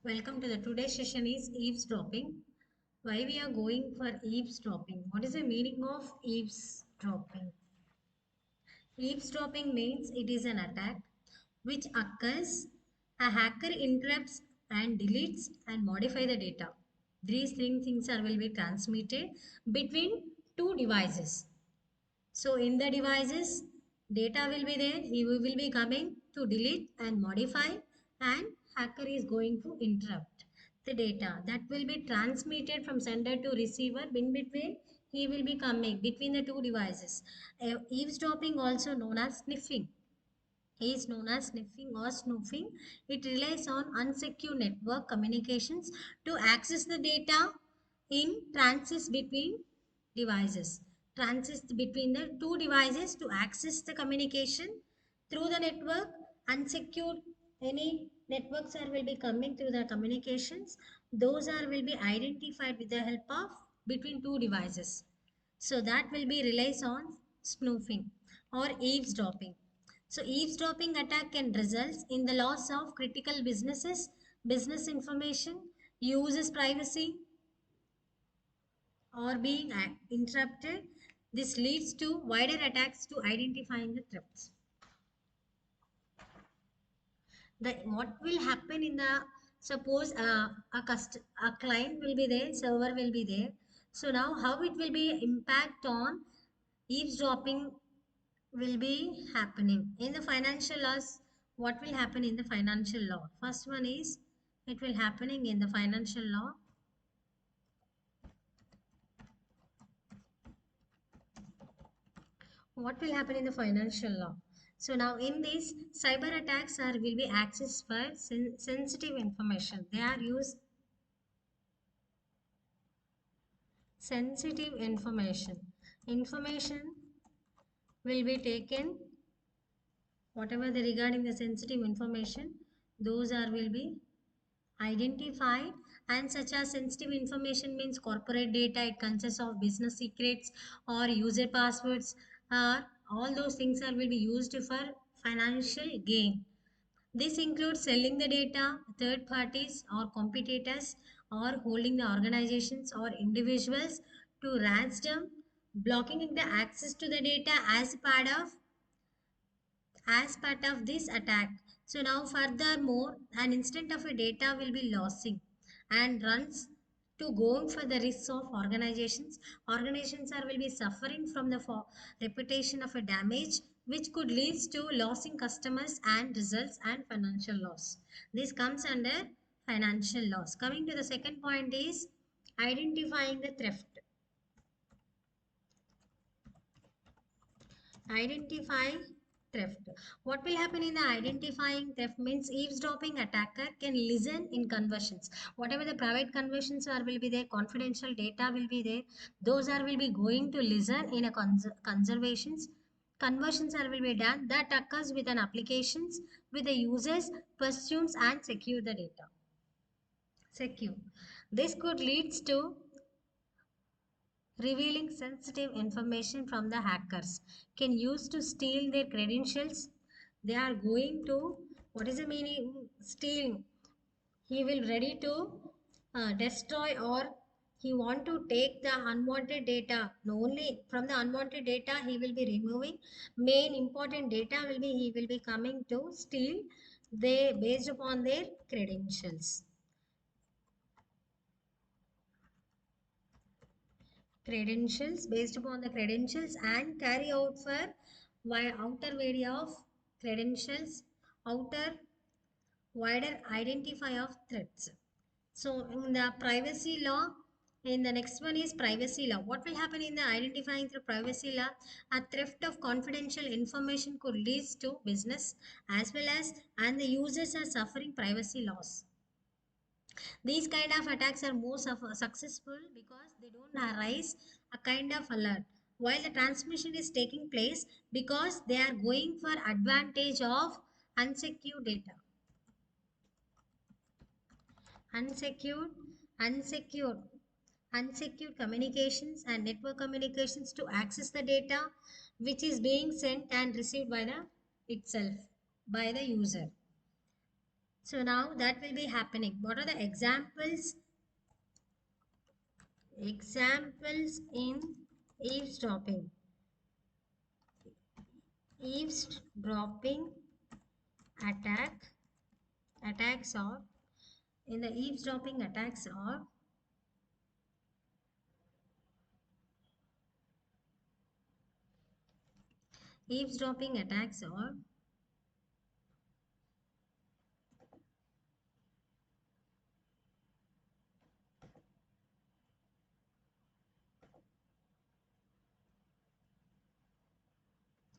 Welcome to the today's session is eavesdropping. Why we are going for eavesdropping? What is the meaning of eavesdropping? Eavesdropping means it is an attack which occurs. A hacker interrupts and deletes and modify the data. These three things are will be transmitted between two devices. So in the devices, data will be there. He will be coming to delete and modify, and hacker is going to interrupt the data that will be transmitted from sender to receiver. In between, he will be coming between the two devices. Eavesdropping, also known as sniffing, is known as sniffing or snooping. It relies on unsecure network communications to access the data in transits between devices. Transits between the two devices to access the communication through the network. Unsecured, any networks are will be coming through the communications. Those are will be identified with the help of between two devices. So that will be relies on snooping or eavesdropping. So eavesdropping attack can result in the loss of critical business information, users' privacy, or being interrupted. This leads to wider attacks to identifying the threats. What will happen in the suppose a client will be there, server will be there. So now how it will be impact on eavesdropping will be happening in the financial laws. What will happen in the financial law? First one is it will happening in the financial law. What will happen in the financial law? So now in this, cyber attacks are will be accessed for sensitive information. They are used sensitive information will be taken, whatever the regarding the sensitive information, those are will be identified. And such as sensitive information means corporate data. It consists of business secrets or user passwords, all those things are will be used for financial gain. This includes selling the data third parties or competitors, or holding the organizations or individuals to ransom, blocking the access to the data as part of this attack. So now furthermore, an instant of a data will be losing and runs to going for the risks of organizations. Organizations are will be suffering from the reputation of a damage which could lead to losing customers and results and financial loss. This comes under financial loss. Coming to the second point is identifying the theft. Identify theft. What will happen in the identifying theft means eavesdropping attacker can listen in conversions. Whatever the private conversions are will be there, confidential data will be there. Those are will be going to listen in a conservations. Conversions are will be done that occurs with an applications with the users pursues and secure the data. Secure. This could leads to revealing sensitive information from the hackers can use to steal their credentials. They are going to, what is the meaning steal? He will ready to destroy, or he want to take the unwanted data. Only from the unwanted data he will be removing. Main important data will be he will be coming to steal they based upon their credentials based upon the credentials and carry out for outer area of credentials, outer wider identify of threats. So in the privacy law, in the next one is privacy law. What will happen in the identifying through privacy law? A theft of confidential information could lead to business as well as, and the users are suffering privacy loss. These kind of attacks are more successful because they don't arise a kind of alert while the transmission is taking place, because they are going for advantage of unsecured data. Unsecured, unsecured, unsecured communications and network communications to access the data which is being sent and received by the itself by the user. So now that will be happening. What are the examples? Examples in eavesdropping. Eavesdropping attack. Attacks are in the eavesdropping attacks are eavesdropping attacks are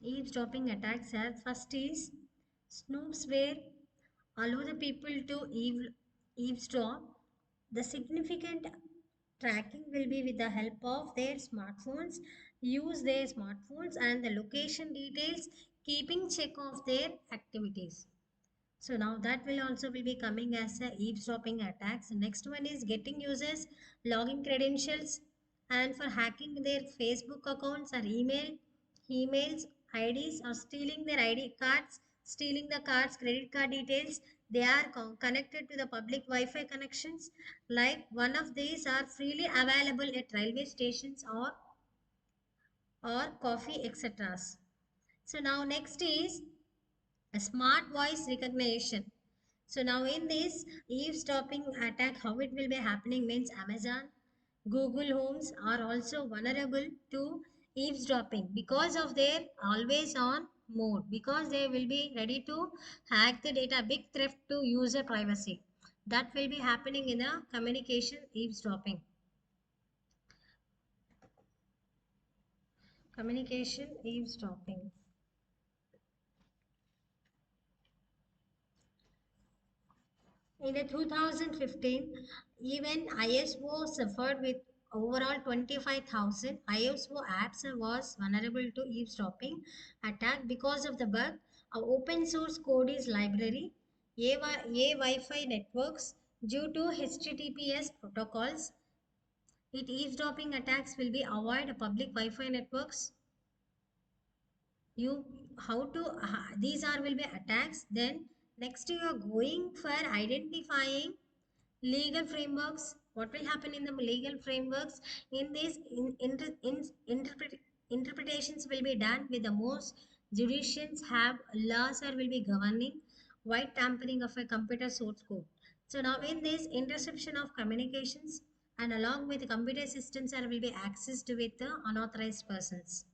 eavesdropping attacks are first is snoops where allow the people to eavesdrop. The significant tracking will be with the help of their smartphones. Use their smartphones and the location details, keeping check of their activities. So now that will also will be coming as a eavesdropping attacks. Next one is getting users login credentials and for hacking their Facebook accounts or emails, IDs or stealing their ID cards, stealing the cards, credit card details. They are connected to the public Wi-Fi connections. Like one of these are freely available at railway stations or coffee etc. So now next is a smart voice recognition. So now in this eavesdropping attack, how it will be happening means Amazon, Google Homes are also vulnerable to eavesdropping because of their always on mode, because they will be ready to hack the data, big threat to user privacy. That will be happening in a communication eavesdropping. Communication eavesdropping. In the 2015, even ISO suffered with overall 25,000 ISO apps was vulnerable to eavesdropping attack because of the bug. Our open source code is library, A Wi-Fi networks due to HTTPS protocols. It eavesdropping attacks will be avoid public Wi-Fi networks. You how to these are will be attacks. Then next you are going for identifying legal frameworks. What will happen in the legal frameworks? In this interpretations will be done with the most jurisdictions have laws or will be governing white tampering of a computer source code. So now in this interception of communications and along with computer systems are will be accessed with the unauthorized persons,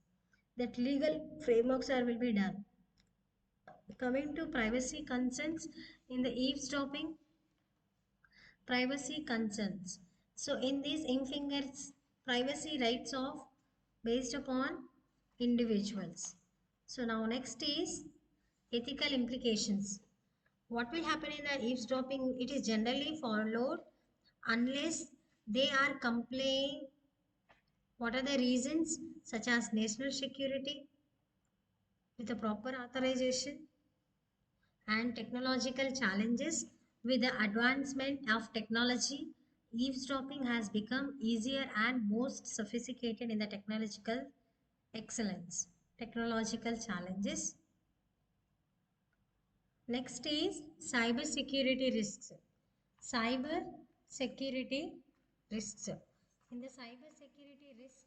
that legal frameworks are will be done. Coming to privacy concerns in the eavesdropping, privacy concerns. So in these infingers privacy rights of based upon individuals. So now next is ethical implications. What will happen in the eavesdropping? It is generally followed unless they are complying. What are the reasons such as national security with a proper authorization and technological challenges. With the advancement of technology, eavesdropping has become easier and most sophisticated in the technological excellence. Technological challenges. Next is cyber security risks. Cyber security risks. In the cyber security risks,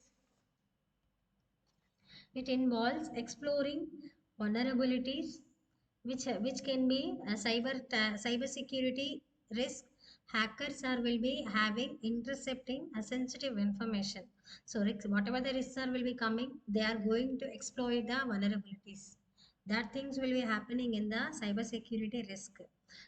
it involves exploring vulnerabilities which can be a cyber security risk. Hackers are will be having intercepting a sensitive information. So whatever the risks are will be coming, they are going to exploit the vulnerabilities. That things will be happening in the cyber security risk.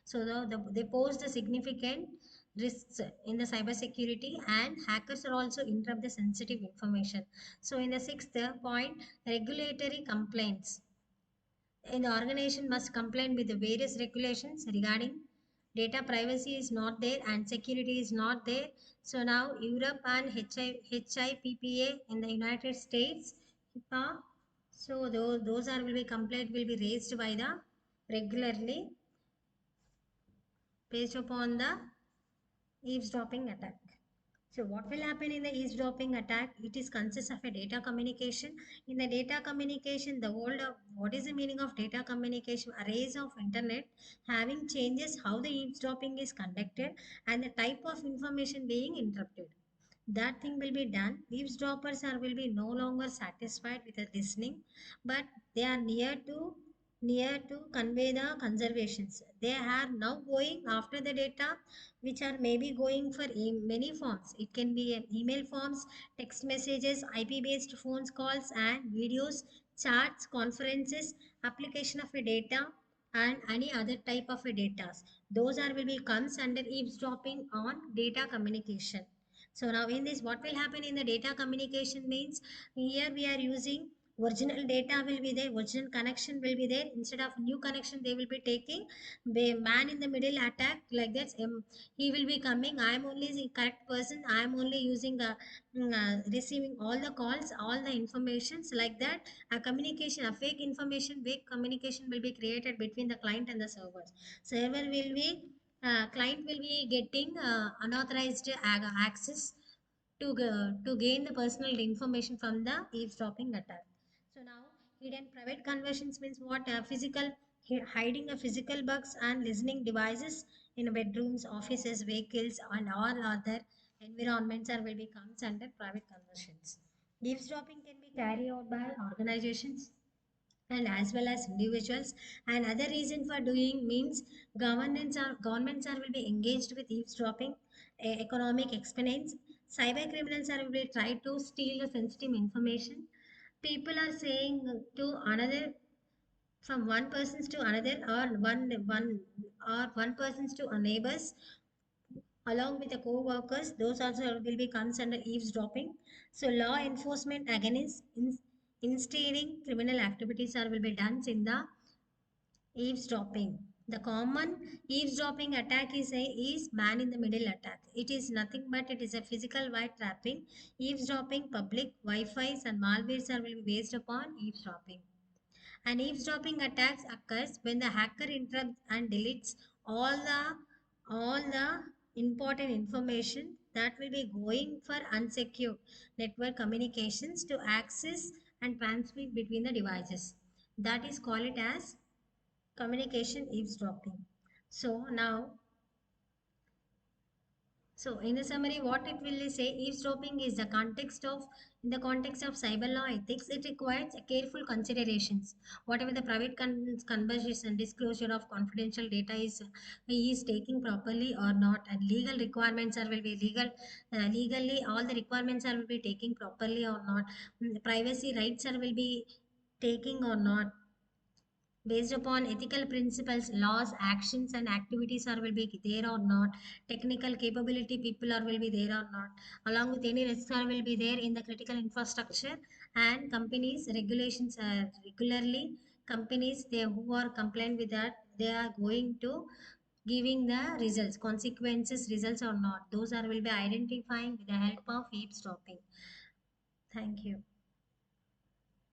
So they pose the significant risks in the cyber security, and hackers are also interrupt the sensitive information. So in the sixth point, regulatory complaints. An organization must comply with the various regulations regarding data privacy is not there and security is not there. So now Europe and HIPPA in the United States, HIPAA. So those are will be complaint will be raised by the regularly based upon the eavesdropping attack. So what will happen in the eavesdropping attack? It is consists of a data communication. In the data communication, the world of what is the meaning of data communication? Arrays of internet having changes how the eavesdropping is conducted and the type of information being interrupted. That thing will be done. Eavesdroppers are will be no longer satisfied with the listening, but they are near to convey the conservations. They are now going after the data which are maybe going for many forms. It can be email forms, text messages, IP based phone calls and videos, charts, conferences, application of a data and any other type of a data. Those are will be comes under eavesdropping on data communication. So now in this, what will happen in the data communication means here we are using original data will be there, original connection will be there. Instead of new connection, they will be taking the man in the middle attack like that. He will be coming. I am only the correct person. I am only using receiving all the calls, all the informations like that. A communication, a fake information, fake communication will be created between the client and the servers. Server will be client will be getting unauthorized access to gain the personal information from the eavesdropping attack. So now hidden private conversions means what? Hiding a physical bugs and listening devices in bedrooms, offices, vehicles, and all other environments are will become under private conversions. Eavesdropping can be carried out by organizations and as well as individuals. And other reason for doing means governments are will be engaged with eavesdropping, economic exponents, cyber criminals are will be try to steal the sensitive information. People are saying to another from one persons to another or one persons to a neighbors along with the co-workers. Those also will be comes under eavesdropping. So law enforcement against instilling criminal activities are will be done in the eavesdropping. The common eavesdropping attack is man in the middle attack. It is nothing but it is a physical wire trapping. Eavesdropping, public Wi-Fi's and malwares are will be based upon eavesdropping. An eavesdropping attacks occurs when the hacker interrupts and deletes all the important information that will be going for unsecure network communications to access and transmit between the devices. That is called it as communication eavesdropping. So now, so in the summary, what it will say, eavesdropping is the context of in the context of cyber law ethics, it requires a careful considerations. Whatever the private conversation, disclosure of confidential data is taking properly or not, and legal requirements are will be legally all the requirements are will be taking properly or not. Privacy rights are will be taking or not based upon ethical principles, laws, actions and activities are will be there or not, technical capability people are will be there or not, along with any risks are will be there in the critical infrastructure. And companies regulations are regularly, companies they who are compliant with that, they are going to giving the results, consequences results or not, those are will be identifying with the help of eavesdropping. Thank you.